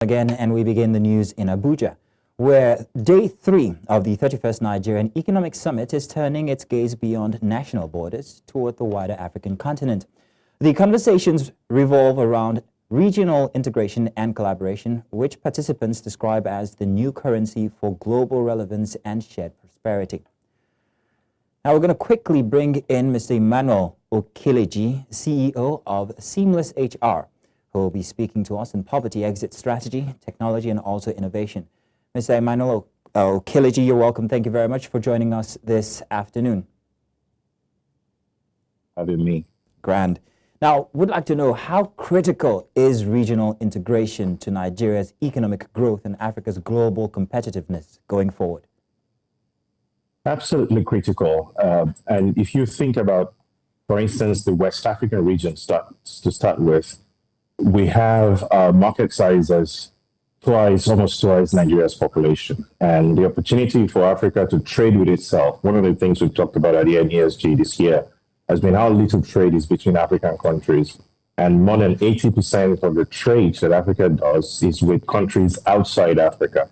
Again, and we begin the news in Abuja, where day 3 of the 31st Nigerian Economic Summit is turning its gaze beyond national borders toward the wider African continent. The conversations revolve around regional integration and collaboration, which participants describe as the new currency for global relevance and shared prosperity. Now we're going to quickly bring in Mr. Emmanuel Okeleji, CEO of SeamlessHR, who will be speaking to us on poverty exit strategy, technology, and also innovation. Mr. Emmanuel Okeleji, you're welcome. Thank you very much for joining us this afternoon. Having me. Grand. Now, we'd like to know, how critical is regional integration to Nigeria's economic growth and Africa's global competitiveness going forward? Absolutely critical. And if you think about, for instance, the West African region to start with, we have market size as almost twice Nigeria's population. And the opportunity for Africa to trade with itself, one of the things we've talked about at the NESG this year, has been how little trade is between African countries. And more than 80% of the trade that Africa does is with countries outside Africa.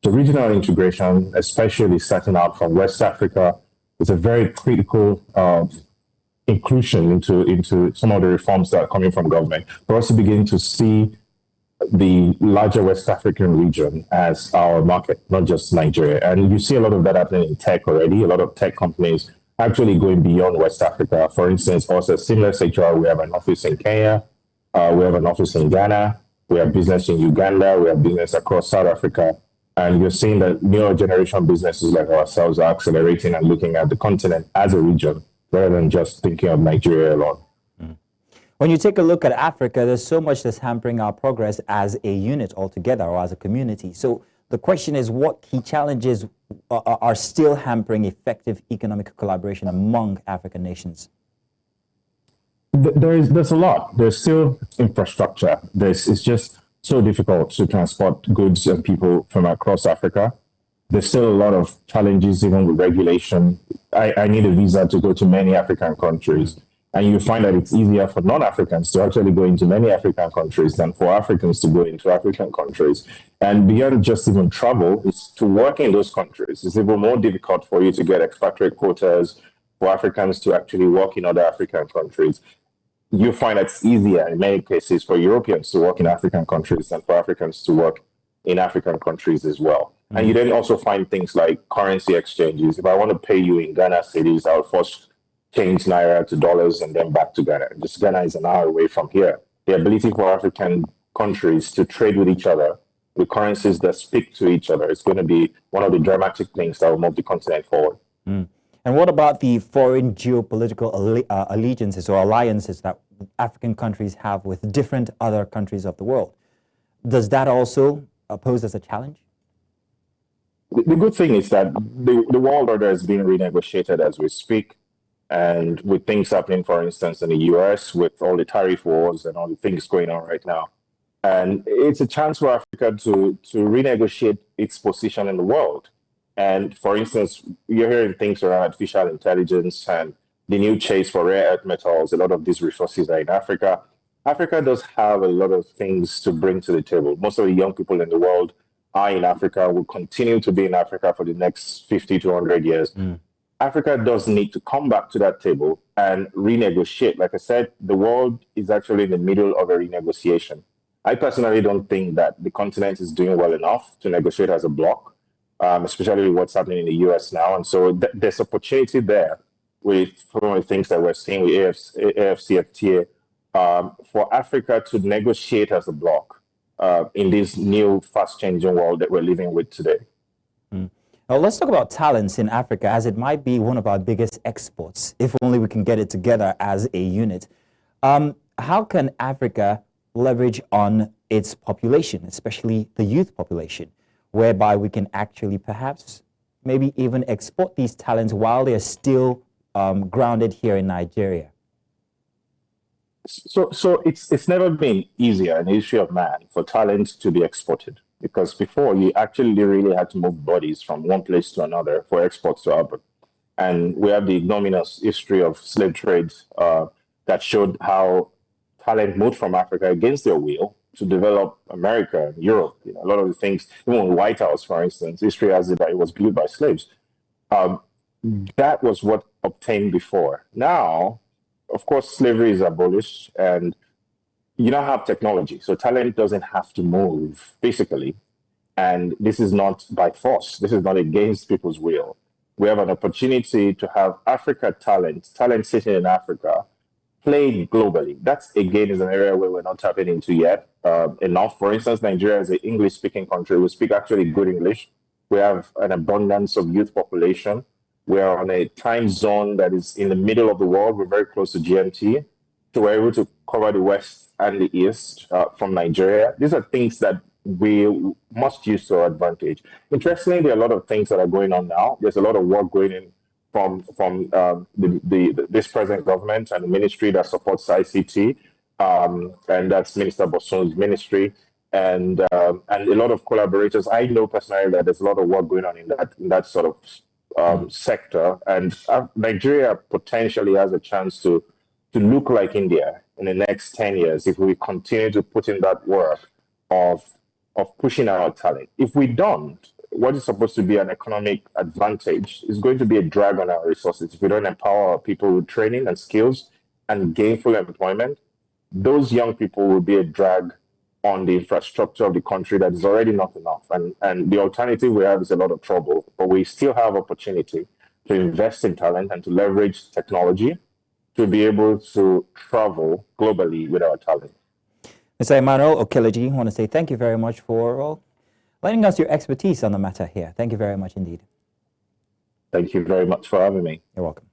So regional integration, especially starting out from West Africa, is a very critical inclusion into some of the reforms that are coming from government, for us to begin to see the larger West African region as our market, not just Nigeria. And you see a lot of that happening in tech already. A lot of tech companies actually going beyond West Africa. For instance, also SeamlessHR, we have an office in Kenya, we have an office in Ghana, we have business in Uganda, we have business across South Africa. And you're seeing that newer generation businesses like ourselves are accelerating and looking at the continent as a region, rather than just thinking of Nigeria alone. When you take a look at Africa, there's so much that's hampering our progress as a unit altogether or as a community. So the question is, what key challenges are still hampering effective economic collaboration among African nations? There's a lot. There's still infrastructure. It's just so difficult to transport goods and people from across Africa. There's still a lot of challenges, even with regulation. I need a visa to go to many African countries. And you find that it's easier for non-Africans to actually go into many African countries than for Africans to go into African countries. And beyond just even travel, it's to work in those countries. It's even more difficult for you to get expatriate quotas for Africans to actually work in other African countries. You find that it's easier in many cases for Europeans to work in African countries than for Africans to work in African countries as well. And you then also find things like currency exchanges. If I want to pay you in Ghana cedis, I'll first change Naira to dollars and then back to Ghana. Just Ghana is an hour away from here. The ability for African countries to trade with each other, with currencies that speak to each other, is going to be one of the dramatic things that will move the continent forward. And what about the foreign geopolitical allegiances or alliances that African countries have with different other countries of the world? Does that also pose as a challenge? The good thing is that the world order is being renegotiated as we speak. And with things happening, for instance, in the US, with all the tariff wars and all the things going on right now. And it's a chance for Africa to renegotiate its position in the world. And for instance, you're hearing things around artificial intelligence and the new chase for rare earth metals. A lot of these resources are in Africa. Africa does have a lot of things to bring to the table. Most of the young people in the world are in Africa, will continue to be in Africa for the next 50 to 100 years. Africa does need to come back to that table and renegotiate. Like I said, the world is actually in the middle of a renegotiation. I personally don't think that the continent is doing well enough to negotiate as a bloc, especially with what's happening in the US now. And so there's opportunity there with some of the things that we're seeing with AFCFTA for Africa to negotiate as a bloc in this new fast-changing world that we're living with today. Now, let's talk about talents in Africa, as it might be one of our biggest exports, if only we can get it together as a unit. How can Africa leverage on its population, especially the youth population, whereby we can actually perhaps maybe even export these talents while they're still grounded here in Nigeria? So it's never been easier in the history of man for talent to be exported. Because before, you actually really had to move bodies from one place to another for exports to happen. And we have the ignominious history of slave trade that showed how talent moved from Africa against their will to develop America, Europe. A lot of the things, even the White House, for instance, history has it that it was built by slaves. Um, that was what obtained before. Now, of course, slavery is abolished, and you don't have technology, so talent doesn't have to move, basically. And this is not by force. This is not against people's will. We have an opportunity to have Africa talent sitting in Africa, played globally. That's, again, is an area where we're not tapping into yet enough. For instance, Nigeria is an English-speaking country. We speak actually good English. We have an abundance of youth population. We are on a time zone that is in the middle of the world. We're very close to GMT. So we're able to cover the West and the East from Nigeria. These are things that we must use to our advantage. Interestingly, there are a lot of things that are going on now. There's a lot of work going in from this present government and the ministry that supports ICT, and that's Minister Boson's ministry, and a lot of collaborators. I know personally that there's a lot of work going on in that sort of sector, and Nigeria potentially has a chance to look like India in the next 10 years if we continue to put in that work of pushing our talent. If we don't, what is supposed to be an economic advantage is going to be a drag on our resources. If we don't empower our people with training and skills and gainful employment, those young people will be a drag on the infrastructure of the country that is already not enough. And the alternative we have is a lot of trouble, but we still have opportunity to invest in talent and to leverage technology to be able to travel globally with our talent. Mr. Emmanuel Okeleji, I want to say thank you very much for lending us your expertise on the matter here. Thank you very much indeed. Thank you very much for having me. You're welcome.